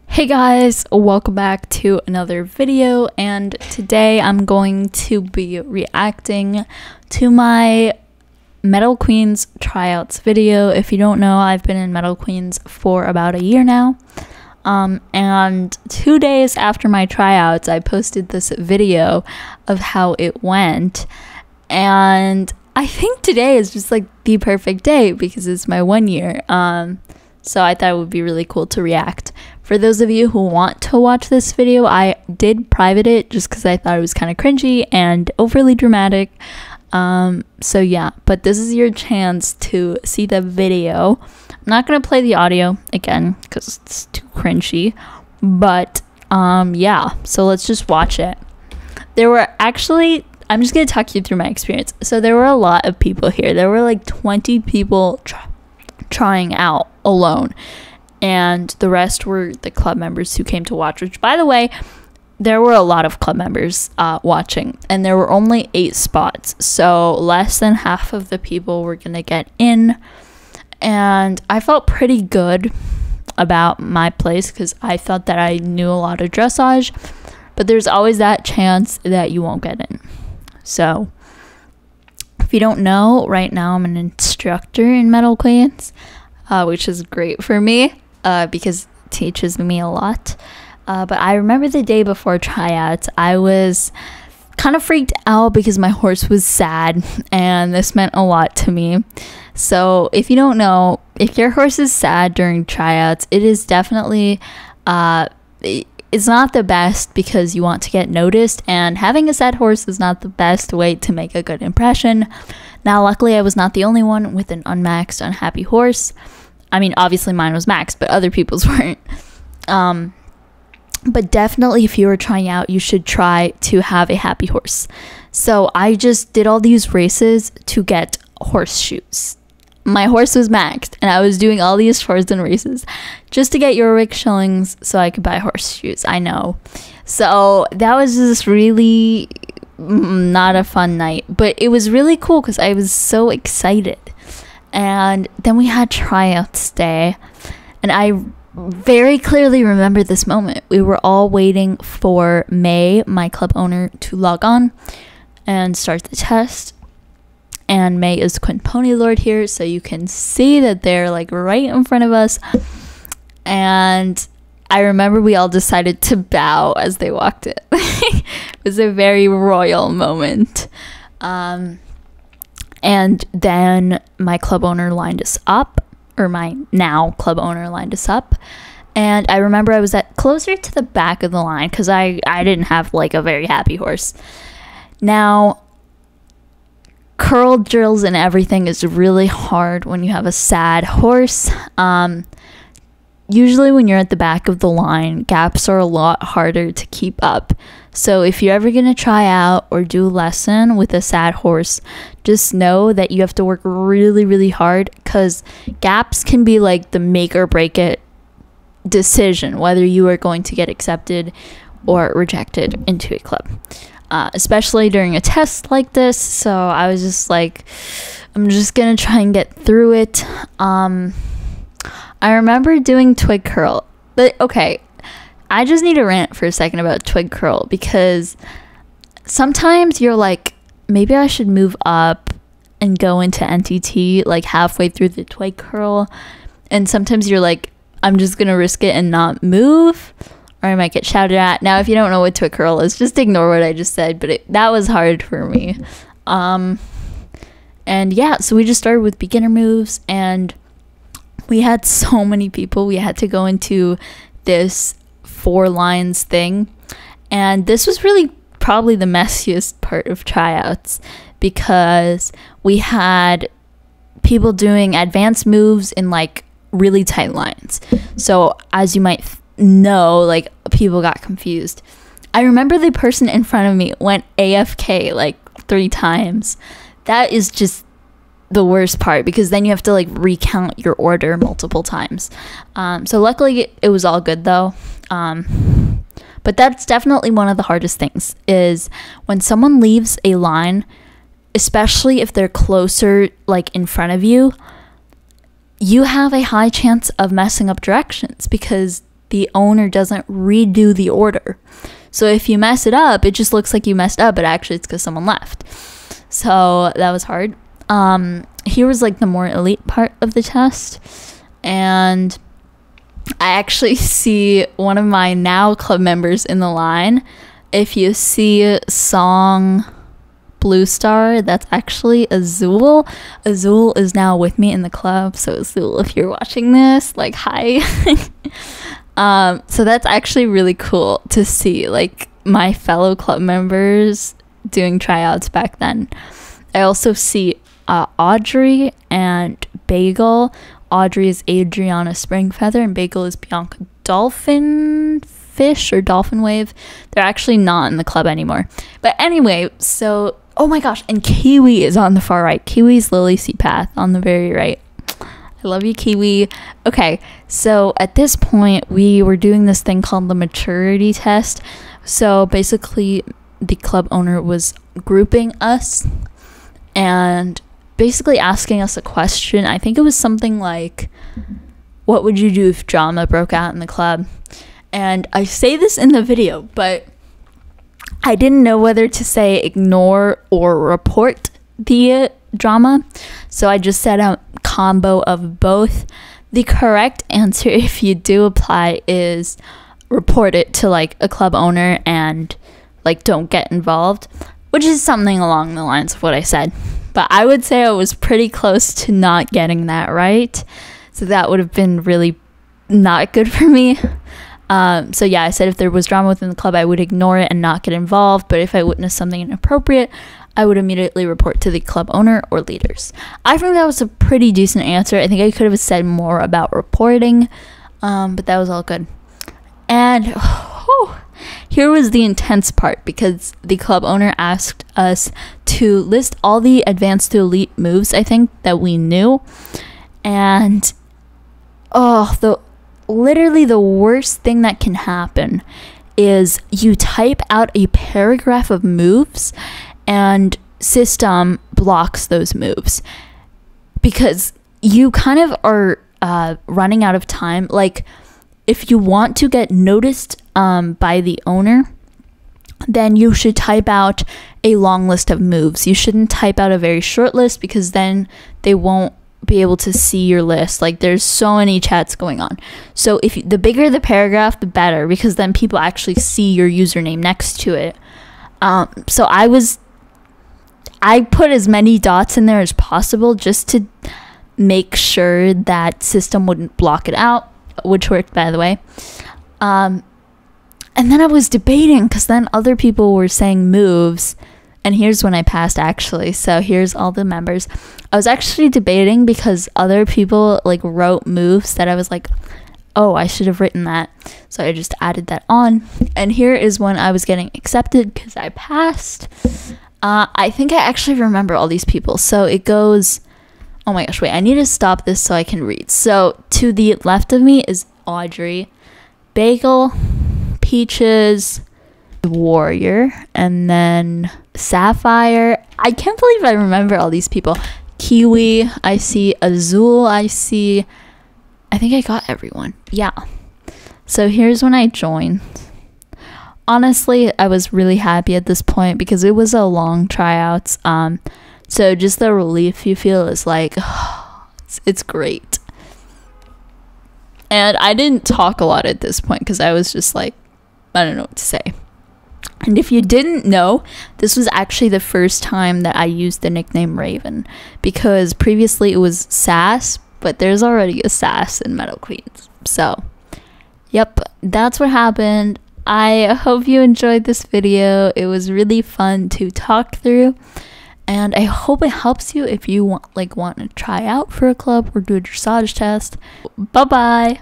Hey guys, welcome back to another video, and today I'm going to be reacting to my Metal Queens tryouts video. If you don't know, I've been in Metal Queens for about a year now, and 2 days after my tryouts I posted this video of how it went, and I think today is just like the perfect day because it's my 1 year. So I thought it would be really cool to react. For those of you who want to watch this video, I did private it just because I thought it was kind of cringy and overly dramatic. So yeah, but this is your chance to see the video. I'm not going to play the audio again because it's too cringy. But yeah, so let's just watch it. There were actually, I'm just going to talk you through my experience. So there were a lot of people here. There were like 20 people trying out alone, and the rest were the club members who came to watch, which, by the way, there were a lot of club members watching, and there were only 8 spots, so less than half of the people were gonna get in. And I felt pretty good about my place because I thought that I knew a lot of dressage, but there's always that chance that you won't get in. So if you don't know, right now I'm an instructor in Metal Queens, which is great for me because it teaches me a lot. But I remember the day before tryouts, I was kind of freaked out because my horse was sad, and this meant a lot to me. So if you don't know, if your horse is sad during tryouts, it is definitely it's not the best because you want to get noticed, and having a sad horse is not the best way to make a good impression. Now, luckily, I was not the only one with an unmaxed, unhappy horse. I mean, obviously mine was maxed, but other people's weren't. But definitely, if you were trying out, you should try to have a happy horse. So I just did all these races to get horseshoes. My horse was maxed, and I was doing all these frozen races just to get 𝐀𝐬𝐤𝐞𝐪 shillings so I could buy horseshoes. I know. So that was just really not a fun night, but it was really cool because I was so excited. And then we had tryouts day, and I very clearly remember this moment. We were all waiting for May, my club owner, to log on and start the test. And May is Queen Pony Lord here, so you can see that they're like right in front of us. And I remember we all decided to bow as they walked in. It was a very royal moment. And then my club owner lined us up, or my now club owner lined us up. And I remember I was closer to the back of the line because I didn't have like a very happy horse. Now, curl drills and everything is really hard when you have a sad horse. Usually when you're at the back of the line, gaps are a lot harder to keep up. So if you're ever going to try out or do a lesson with a sad horse, just know that you have to work really, really hard because gaps can be like the make or break it decision, whether you are going to get accepted or rejected into a club. Especially during a test like this. So I was just like, I'm just gonna try and get through it. I remember doing twig curl, but okay, I just need to rant for a second about twig curl because sometimes you're like, maybe I should move up and go into NTT like halfway through the twig curl, and sometimes you're like, I'm just gonna risk it and not move, or I might get shouted at. Now, if you don't know what twig curl is, just ignore what I just said, but that was hard for me. And yeah, so we just started with beginner moves, and we had so many people. We had to go into this 4 lines thing, and this was really probably the messiest part of tryouts because we had people doing advanced moves in like really tight lines. So as you might know, like, people got confused. I remember the person in front of me went AFK like 3 times. That is just the worst part because then you have to like recount your order multiple times. So luckily it was all good though. But that's definitely one of the hardest things is when someone leaves a line especially if they're closer, like in front of you, you have a high chance of messing up directions because the owner doesn't redo the order. So if you mess it up, it just looks like you messed up, but actually it's because someone left. So that was hard. Here was like the more elite part of the test, and I actually see one of my now club members in the line. If you see song Blue Star, that's actually Azul. Azul is now with me in the club, so Azul, if you're watching this, like, hi. So that's actually really cool to see, like, my fellow club members doing tryouts back then. I also see Audrey and Bagel. Audrey is Adriana Springfeather and Bagel is Bianca Dolphin Fish or Dolphin Wave. They're actually not in the club anymore. But anyway, so, oh my gosh, and Kiwi is on the far right. Kiwi's Lily Seapath on the very right. I love you, Kiwi. Okay, so at this point, we were doing this thing called the maturity test. So basically, the club owner was grouping us and basically asking us a question. I think it was something like, what would you do if drama broke out in the club? And I say this in the video, but I didn't know whether to say ignore or report the drama. So I just said a combo of both. The correct answer, if you do apply, is report it to like a club owner and like don't get involved, which is something along the lines of what I said. But I would say I was pretty close to not getting that right. So that would have been really not good for me. So yeah, I said if there was drama within the club, I would ignore it and not get involved. But if I witnessed something inappropriate, I would immediately report to the club owner or leaders. I think that was a pretty decent answer. I think I could have said more about reporting, but that was all good. And here was the intense part, because the club owner asked us to list all the advanced to elite moves, I think, that we knew. And literally the worst thing that can happen is you type out a paragraph of moves and system blocks those moves because you kind of are running out of time. Like, if you want to get noticed by the owner, then you should type out a long list of moves. You shouldn't type out a very short list because then they won't be able to see your list. Like, there's so many chats going on. So if the bigger the paragraph, the better, because then people actually see your username next to it. So I put as many dots in there as possible just to make sure that system wouldn't block it out, which worked, by the way. And then I was debating because then other people were saying moves, and here's when I passed, actually. So here's all the members. I was actually debating because other people like wrote moves that I was like, oh, I should have written that. So I just added that on. And here is when I was getting accepted because I passed. I think I actually remember all these people. So it goes, oh my gosh, wait, I need to stop this so I can read. So to the left of me is Audrey, Bagel, Peaches, Warrior, and then Sapphire. I can't believe I remember all these people. Kiwi, I see Azul, I think I got everyone. Yeah. So here's when I joined. Honestly, I was really happy at this point because it was a long tryouts. So just the relief you feel is like, it's great. And I didn't talk a lot at this point because I was just like, I don't know what to say. And if you didn't know, this was actually the first time that I used the nickname Raven, because previously it was Sass, but there's already a Sass in Metal Queens. So, yep, that's what happened. I hope you enjoyed this video. It was really fun to talk through, and I hope it helps you if you want to try out for a club or do a dressage test. Bye bye.